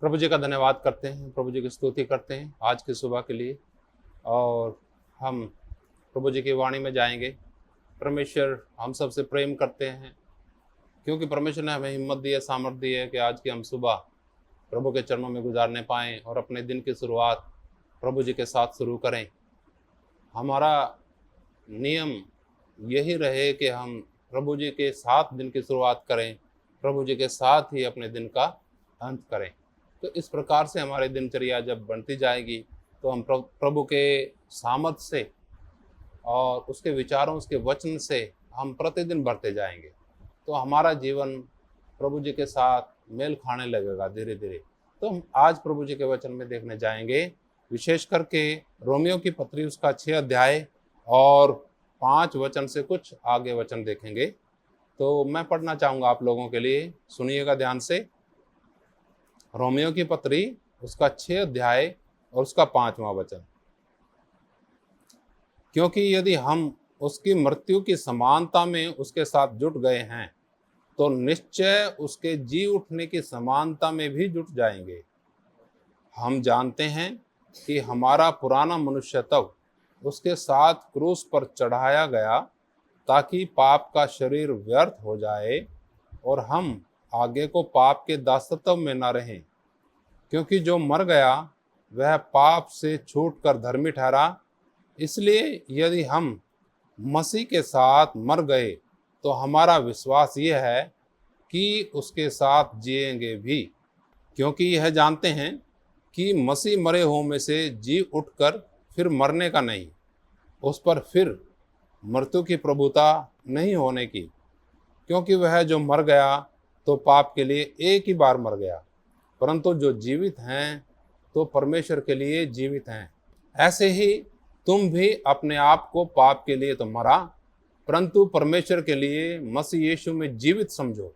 प्रभु जी का धन्यवाद करते हैं, प्रभु जी की स्तुति करते हैं आज की सुबह के लिए। और हम प्रभु जी की वाणी में जाएंगे। परमेश्वर हम सबसे प्रेम करते हैं, क्योंकि परमेश्वर ने हमें हिम्मत दी है, सामर्थ्य दी है कि आज की हम सुबह प्रभु के चरणों में गुजारने पाएँ और अपने दिन की शुरुआत प्रभु जी के साथ शुरू करें। हमारा नियम यही रहे कि हम प्रभु जी के साथ दिन की शुरुआत करें, प्रभु जी के साथ ही अपने दिन का अंत करें। तो इस प्रकार से हमारी दिनचर्या जब बनती जाएगी तो हम प्रभु के सामर्थ्य से और उसके विचारों, उसके वचन से हम प्रतिदिन बढ़ते जाएंगे। तो हमारा जीवन प्रभु जी के साथ मेल खाने लगेगा धीरे धीरे। तो हम आज प्रभु जी के वचन में देखने जाएंगे, विशेष करके रोमियो की पत्री उसका 6 अध्याय और 5 वचन से कुछ आगे वचन देखेंगे। तो मैं पढ़ना चाहूँगा आप लोगों के लिए, सुनिएगा ध्यान से। रोमियो की पत्री उसका 6 अध्याय और उसका 5वां वचन। क्योंकि यदि हम उसकी मृत्यु की समानता में उसके साथ जुट गए हैं तो निश्चय उसके जी उठने की समानता में भी जुट जाएंगे। हम जानते हैं कि हमारा पुराना मनुष्यत्व उसके साथ क्रूस पर चढ़ाया गया ताकि पाप का शरीर व्यर्थ हो जाए और हम आगे को पाप के दासत्व में न रहें। क्योंकि जो मर गया वह पाप से छूटकर धर्मी ठहरा। इसलिए यदि हम मसीह के साथ मर गए तो हमारा विश्वास यह है कि उसके साथ जिएंगे भी, क्योंकि यह जानते हैं कि मसीह मरे हुओं में से जी उठकर फिर मरने का नहीं, उस पर फिर मृत्यु की प्रभुता नहीं होने की। क्योंकि वह जो मर गया तो पाप के लिए एक ही बार मर गया, परंतु जो जीवित हैं तो परमेश्वर के लिए जीवित हैं। ऐसे ही तुम भी अपने आप को पाप के लिए तो मरा, परंतु परमेश्वर के लिए मसीह यीशु में जीवित समझो।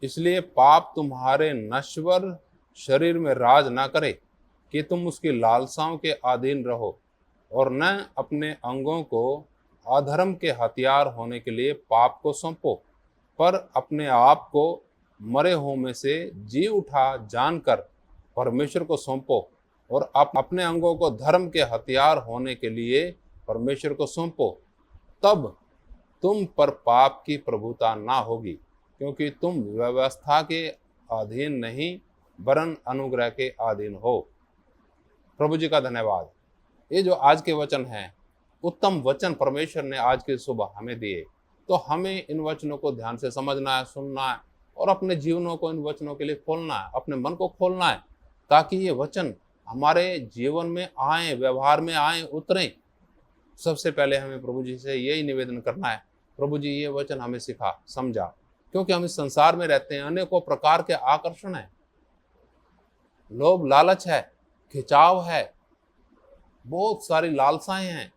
इसलिए पाप तुम्हारे नश्वर शरीर में राज ना करे कि तुम उसकी लालसाओं के अधीन रहो, और न अपने अंगों को अधर्म के हथियार होने के लिए पाप को सौंपो, पर अपने आप को मरे हुओं में से जी उठा जानकर परमेश्वर को सौंपो, और अपने अंगों को धर्म के हथियार होने के लिए परमेश्वर को सौंपो। तब तुम पर पाप की प्रभुता ना होगी, क्योंकि तुम व्यवस्था के अधीन नहीं वरन अनुग्रह के अधीन हो। प्रभु जी का धन्यवाद। ये जो आज के वचन हैं, उत्तम वचन परमेश्वर ने आज की सुबह हमें दिए। तो हमें इन वचनों को ध्यान से समझना है, सुनना है, और अपने जीवनों को इन वचनों के लिए खोलना है, अपने मन को खोलना है, ताकि ये वचन हमारे जीवन में आए, व्यवहार में आए, उतरें। सबसे पहले हमें प्रभु जी से यही निवेदन करना है, प्रभु जी ये वचन हमें सिखा, समझा, क्योंकि हम इस संसार में रहते हैं, अनेकों प्रकार के आकर्षण है, लोभ लालच है, खिंचाव है, बहुत सारी लालसाएं हैं,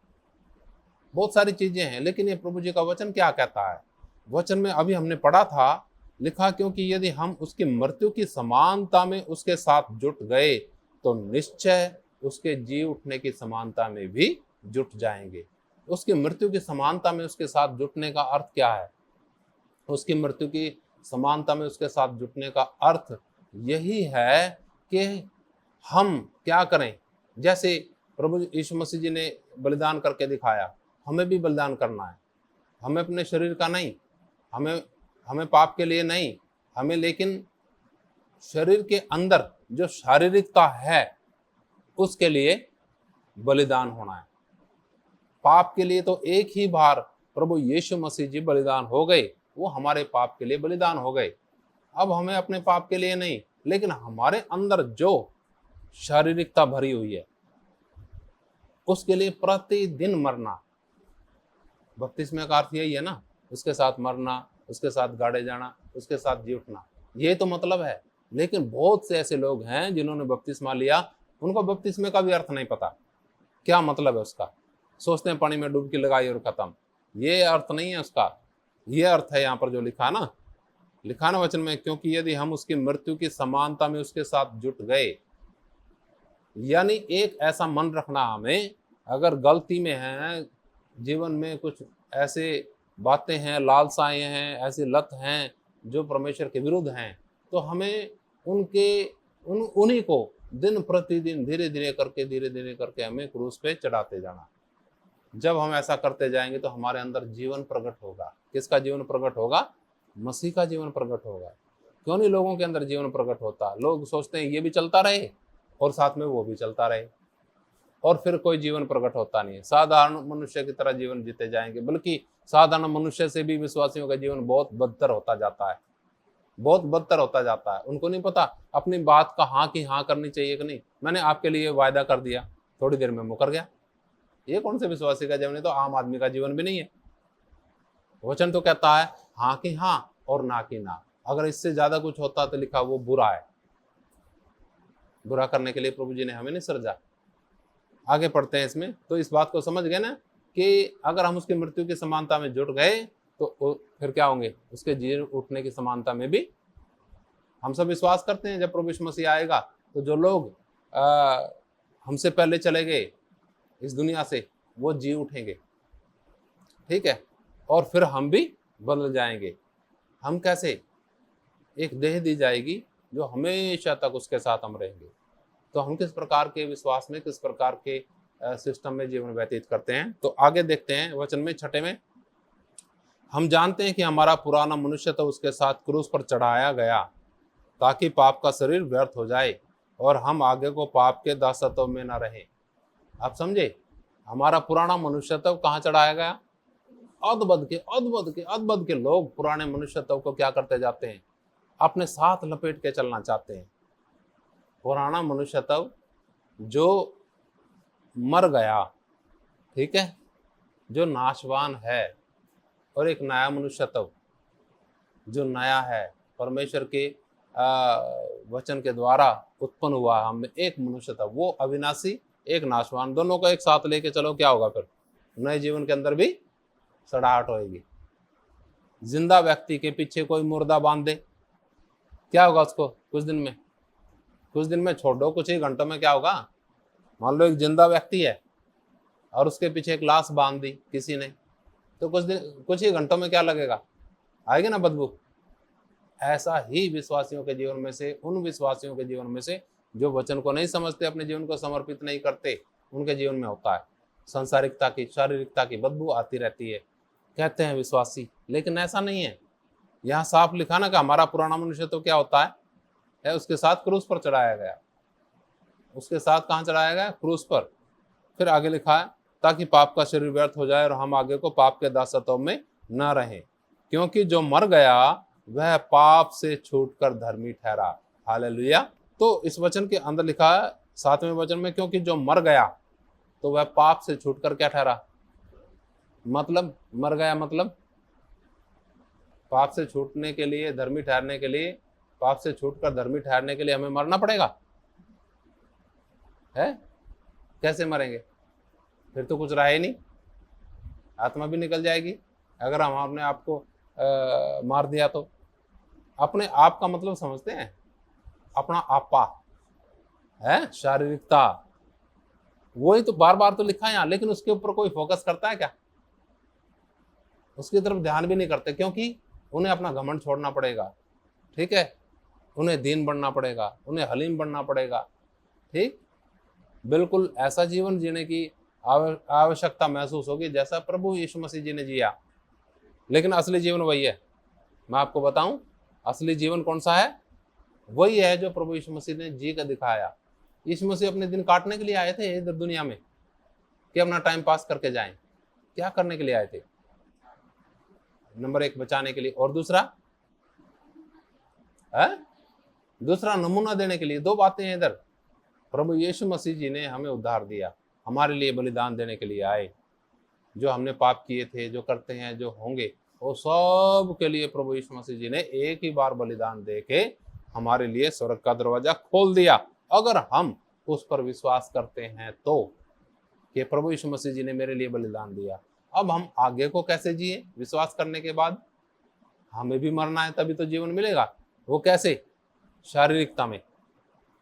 बहुत सारी चीजें हैं। लेकिन ये प्रभु जी का वचन क्या कहता है? वचन में अभी हमने पढ़ा था, लिखा, क्योंकि यदि हम उसकी मृत्यु की समानता में उसके साथ जुट गए तो निश्चय उसके जी उठने की समानता में भी जुट जाएंगे। उसकी मृत्यु की समानता में उसके साथ जुटने का अर्थ क्या है? उसकी मृत्यु की समानता में उसके साथ जुटने का अर्थ यही है कि हम क्या करें। जैसे प्रभु यीशु मसीह जी ने बलिदान करके दिखाया, हमें भी बलिदान करना है। हमें अपने शरीर का नहीं, हमें पाप के लिए नहीं, हमें लेकिन शरीर के अंदर जो शारीरिकता है उसके लिए बलिदान होना है। पाप के लिए तो एक ही बार प्रभु यीशु मसीह जी बलिदान हो गए, वो हमारे पाप के लिए बलिदान हो गए। अब हमें अपने पाप के लिए नहीं, लेकिन हमारे अंदर जो शारीरिकता भरी हुई है उसके लिए प्रतिदिन मरना। बपतिस्मे का अर्थ यही है ना, उसके साथ मरना, उसके साथ गाड़े जाना, उसके साथ जी उठना, ये तो मतलब है। लेकिन बहुत से ऐसे लोग हैं जिन्होंने बपतिस्मा लिया, उनको बपतिस्मे का भी अर्थ नहीं पता, क्या मतलब है उसका। सोचते हैं पानी में डुबकी लगाई और खत्म। ये अर्थ नहीं है उसका। ये अर्थ है यहाँ पर जो लिखा ना वचन में, क्योंकि यदि हम उसकी मृत्यु की समानता में उसके साथ जुट गए, यानी एक ऐसा मन रखना हमें, अगर गलती में है, जीवन में कुछ ऐसे बातें हैं, लालसाएं हैं, ऐसी लत हैं जो परमेश्वर के विरुद्ध हैं, तो हमें उन्हीं को दिन प्रतिदिन धीरे धीरे करके हमें क्रूस पे चढ़ाते जाना। जब हम ऐसा करते जाएंगे तो हमारे अंदर जीवन प्रकट होगा। किसका जीवन प्रकट होगा? मसीह का जीवन प्रकट होगा। क्यों नहीं लोगों के अंदर जीवन प्रकट होता? लोग सोचते हैं ये भी चलता रहे और साथ में वो भी चलता रहे, और फिर कोई जीवन प्रकट होता नहीं है। साधारण मनुष्य की तरह जीवन जीते जाएंगे, बल्कि साधारण मनुष्य से भी विश्वासियों का जीवन बहुत बदतर होता जाता है, बहुत बदतर होता जाता है। उनको नहीं पता अपनी बात का हाँ की हाँ करनी चाहिए कि नहीं। मैंने आपके लिए वायदा कर दिया, थोड़ी देर में मुकर गया। ये कौन से विश्वासी का जीवन है? तो आम आदमी का जीवन भी नहीं है। वचन तो कहता है हाँ की हाँ और ना की ना। अगर इससे ज्यादा कुछ होता तो लिखा वो बुरा है। बुरा करने के लिए प्रभु जी ने हमें नहीं सृजा। आगे पढ़ते हैं इसमें, तो इस बात को समझ गए ना कि अगर हम उसकी मृत्यु की समानता में जुट गए तो फिर क्या होंगे? उसके जी उठने की समानता में भी। हम सब विश्वास करते हैं जब प्रभु यीशु मसीह आएगा तो जो लोग हमसे पहले चले गए इस दुनिया से, वो जी उठेंगे, ठीक है, और फिर हम भी बदल जाएंगे। हम कैसे? एक देह दी जाएगी जो हमेशा तक उसके साथ हम रहेंगे। तो हम किस प्रकार के विश्वास में, किस प्रकार के सिस्टम में जीवन व्यतीत करते हैं? तो आगे देखते हैं वचन में 6 में, हम जानते हैं कि हमारा पुराना मनुष्य तो उसके साथ क्रूस पर चढ़ाया गया ताकि पाप का शरीर व्यर्थ हो जाए और हम आगे को पाप के दासत्व में न रहें। आप समझे? हमारा पुराना मनुष्यत्व कहाँ चढ़ाया गया? अद्भुत के लोग पुराने मनुष्यत्व को क्या करते जाते हैं? अपने साथ लपेट के चलना चाहते हैं। पुराना मनुष्यत्व जो मर गया, ठीक है, जो नाशवान है, और एक नया मनुष्यत्व जो नया है, परमेश्वर के वचन के द्वारा उत्पन्न हुआ हम में एक मनुष्यत्व, वो अविनाशी एक नाशवान, दोनों को एक साथ लेके चलो, क्या होगा? फिर नए जीवन के अंदर भी सड़ाहट होएगी। जिंदा व्यक्ति के पीछे कोई मुर्दा बांध दे, क्या होगा उसको? कुछ दिन में छोड़ो, कुछ ही घंटों में क्या होगा? मान लो एक जिंदा व्यक्ति है और उसके पीछे एक लाश बांध दी किसी ने, तो कुछ ही घंटों में क्या लगेगा? आएगी ना बदबू। ऐसा ही विश्वासियों के जीवन में से, उन विश्वासियों के जीवन में से जो वचन को नहीं समझते, अपने जीवन को समर्पित नहीं करते, उनके जीवन में होता है संसारिकता की, शारीरिकता की बदबू आती रहती है। कहते हैं विश्वासी, लेकिन ऐसा नहीं है। यहाँ साफ लिखा ना कि हमारा पुराना मनुष्य तो क्या होता है उसके साथ क्रूस पर चढ़ाया गया। उसके साथ कहाँ चढ़ाया गया? क्रूस पर। फिर आगे लिखा है ताकि पाप का शरीर व्यर्थ हो जाए और हम आगे को पाप के दासत्व में न रहें, क्योंकि जो मर गया वह पाप से छूटकर धर्मी ठहरा। हालेलुया। तो इस वचन के अंदर लिखा है 7वें वचन में, क्योंकि जो मर गया तो वह पाप से छूटकर क्या ठहरा? मतलब मर गया, मतलब पाप से छूटने के लिए, धर्मी ठहरने के लिए, पाप से छूटकर धर्मी ठहरने के लिए हमें मरना पड़ेगा। है? कैसे मरेंगे? फिर तो कुछ रहा ही नहीं, आत्मा भी निकल जाएगी अगर हम अपने आप को मार दिया तो। अपने आप का मतलब समझते हैं? अपना आपा है, शारीरिकता, वही तो बार बार तो लिखा है यहाँ, लेकिन उसके ऊपर कोई फोकस करता है क्या? उसकी तरफ ध्यान भी नहीं करते, क्योंकि उन्हें अपना घमंड छोड़ना पड़ेगा, ठीक है, उन्हें दीन बनना पड़ेगा, उन्हें हलीम बनना पड़ेगा, ठीक, बिल्कुल ऐसा जीवन जीने की आवश्यकता महसूस होगी जैसा प्रभु यीशु मसीह जी ने जिया। लेकिन असली जीवन वही है। मैं आपको बताऊं, असली जीवन कौन सा है? वही है जो प्रभु यीशु मसीह ने जी कर दिखाया। यीशु मसीह अपने दिन काटने के लिए आए थे इधर दुनिया में कि अपना टाइम पास करके जाएं। क्या करने के लिए आए थे? नंबर 1 बचाने के लिए, और दूसरा नमूना देने के लिए। 2 बातें हैं इधर। प्रभु यीशु मसीह जी ने हमें उद्धार दिया, हमारे लिए बलिदान देने के लिए आए। जो हमने पाप किए थे, जो करते हैं, जो होंगे, वो सब के लिए प्रभु यीशु मसीह जी ने एक ही बार बलिदान दे के हमारे लिए स्वर्ग का दरवाजा खोल दिया। अगर हम उस पर विश्वास करते हैं तो, कि प्रभु यीशु मसीह जी ने मेरे लिए बलिदान दिया। अब हम आगे को कैसे जिए? विश्वास करने के बाद हमें भी मरना है, तभी तो जीवन मिलेगा। वो कैसे? शारीरिकता में।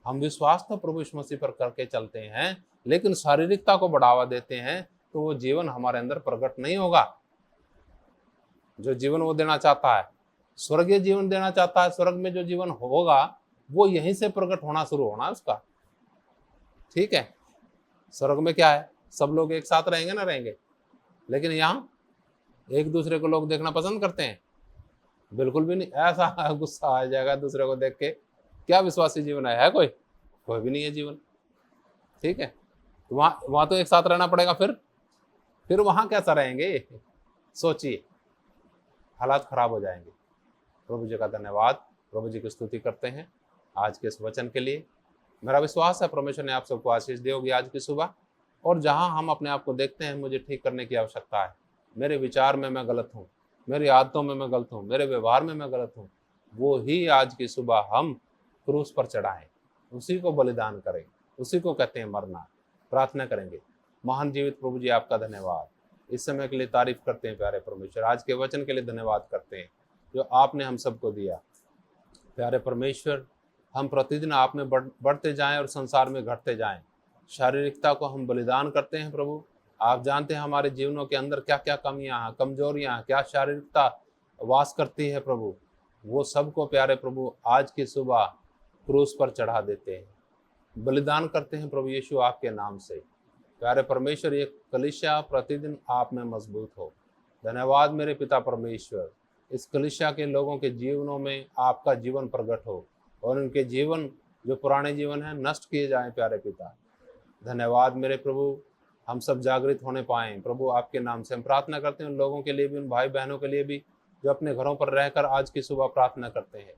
हम विश्वास तो प्रभु यीशु मसीह पर करके चलते हैं, लेकिन शारीरिकता को बढ़ावा देते हैं तो वो जीवन हमारे अंदर प्रकट नहीं होगा। जो जीवन वो देना चाहता है, स्वर्गीय जीवन देना चाहता है, स्वर्ग में जो जीवन होगा वो यहीं से प्रकट होना शुरू होना उसका। ठीक है, स्वर्ग में क्या है, सब लोग एक साथ रहेंगे ना रहेंगे, लेकिन यहाँ एक दूसरे को लोग देखना पसंद करते हैं? बिल्कुल भी नहीं। ऐसा गुस्सा आ जाएगा दूसरे को देख के, क्या विश्वासी जीवन है कोई? कोई भी नहीं है जीवन। ठीक है, तो वहां तो एक साथ रहना पड़ेगा। फिर वहां कैसा रहेंगे? सोचिए, हालात खराब हो जाएंगे। प्रभु जी का धन्यवाद, प्रभु जी की स्तुति करते हैं आज के इस वचन के लिए। मेरा विश्वास है परमेश्वर ने आप सबको आशीष दी होगी आज की सुबह। और जहां हम अपने आप को देखते हैं मुझे ठीक करने की आवश्यकता है, मेरे विचार में मैं गलत हूँ, मेरी आदतों में मैं गलत हूँ, मेरे व्यवहार में मैं गलत हूँ, वो ही आज की सुबह हम क्रूस पर चढ़ाएं, उसी को बलिदान करें। उसी को कहते हैं मरना। प्रार्थना करेंगे। महान जीवित प्रभु जी आपका धन्यवाद, इस समय के लिए तारीफ करते हैं प्यारे परमेश्वर। आज के वचन के लिए धन्यवाद करते हैं जो आपने हम सबको दिया। प्यारे परमेश्वर, हम प्रतिदिन आप में बढ़ते जाएं और संसार में घटते जाएं। शारीरिकता को हम बलिदान करते हैं प्रभु। आप जानते हैं हमारे जीवनों के अंदर क्या क्या कमियां हैं, कमजोरियां हैं, क्या शारीरिकता वास करती है प्रभु। वो सबको प्यारे प्रभु आज की सुबह क्रूस पर चढ़ा देते हैं, बलिदान करते हैं प्रभु यीशु आपके नाम से। प्यारे परमेश्वर, ये कलीसिया प्रतिदिन आप में मजबूत हो। धन्यवाद मेरे पिता परमेश्वर, इस कलीसिया के लोगों के जीवनों में आपका जीवन प्रकट हो और उनके जीवन जो पुराने जीवन है नष्ट किए जाएं प्यारे पिता। धन्यवाद मेरे प्रभु, हम सब जागृत होने पाएं प्रभु आपके नाम से। हम प्रार्थना करते हैं उन लोगों के लिए भी, उन भाई बहनों के लिए भी जो अपने घरों पर रहकर आज की सुबह प्रार्थना करते हैं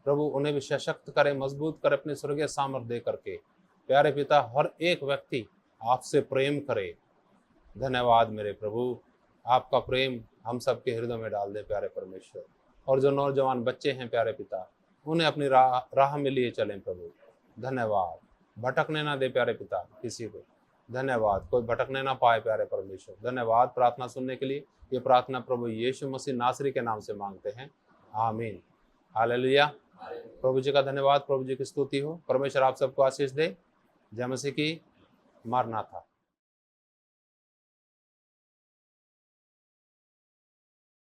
प्रभु। उन्हें भी सशक्त करे, मजबूत करे अपने स्वर्गीय सामर्थ दे करके। प्यारे पिता, हर एक व्यक्ति आपसे प्रेम करे। धन्यवाद मेरे प्रभु, आपका प्रेम हम सबके हृदय में डाल दे प्यारे परमेश्वर। और जो नौजवान बच्चे हैं प्यारे पिता, उन्हें अपनी राह में लिए चलें प्रभु। धन्यवाद, भटकने ना दे प्यारे पिता किसी को। धन्यवाद, कोई भटकने ना पाए प्यारे परमेश्वर। धन्यवाद प्रार्थना सुनने के लिए। ये प्रार्थना प्रभु यीशु मसीह नासरी के नाम से मांगते हैं, आमीन। हालेलुया। प्रभु जी का धन्यवाद, प्रभु जी की स्तुति हो। परमेश्वर आप सबको आशीष दे। जय मसीह की। मारनाथा।